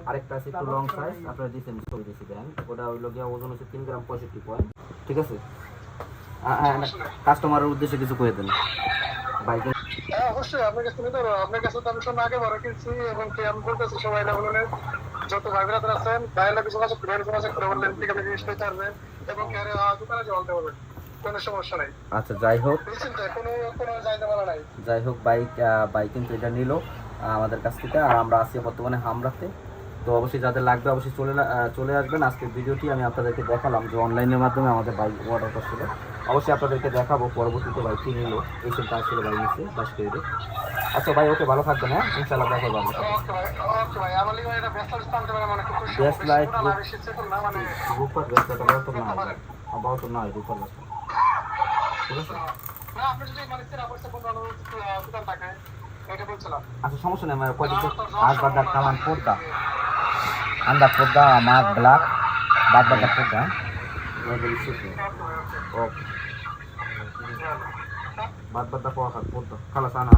আরেকটা আছে একটু লং সাইজ, আপনারা দিয়েছেন ছবি দিয়েছি দেন, ওটা হইলো গিয়া ওজন হচ্ছে 3 গ্রাম 65 পয়েন্ট। ঠিক আছে, কাস্টমারের উদ্দেশ্যে কিছু করে দেন বাইকে। হ্যাঁ অবশ্যই আপনার কাছে নিতে পারবো। আপনার কাছে তো আমি শোনা আগে বড় কিনছি এবং কি আমি বলতেছি সবাই না বললেন যত ভাই ব্রাদার আছেন বাইরে যোগাযোগ করে যোগাযোগ করে বললেন ঠিক আছে জিনিস পেতে পারবেন এবং কি দোকানে জলতে পারবেন, কোনো সমস্যা নাই। আচ্ছা যাই হোক, বুঝছেন তো, কোনো কোনো যাইতে বলা নাই। যাই হোক বাইক কিন্তু এটা নিল আমাদের কাছ থেকে, আর আমরা আছি বর্তমানে হামরাতে। তো অবশ্যই যাদের লাগবে অবশ্যই চলে আসবেন। আজকের ভিডিওটি আমি আপনাদেরকে দেখালাম যে অনলাইনের মাধ্যমে আমাদের বাইক অর্ডার করছিল, অবশ্যই আপনাদেরকে দেখাবো পরবর্তীতে বাইকটি নিল এই সেন্টার আসলে বাইক নিচ্ছে 10 কেজি। আচ্ছা ভাই, ওকে, ভালো থাকবেন। হ্যাঁ, ইনশাআল্লাহ দেখা হবে আপনার সাথে। ওকে ভাই, আমার লিগে এটা ব্যস্ত স্থান থেকে মানে খুব খুশি বেস্ট লাইট না বেশি সেটল না মানে রূপার ব্যস্তটা বলতো না, আবার না রূপার ব্যস্ত। ঠিক আছে, না আপনি যদি মানে তেরা পয়সা কোনো দোকান থাকে এটা বলছিলাম। আচ্ছা সমস্যা নেই, আমার কয়দিন আসবার কালাম পর্দা আন্ডা পর্দা মার্ক ব্ল্যাক বাদ বাদ পর্দা। ওকে, বাদ বাদ পড়া পর্দা খালাস আনা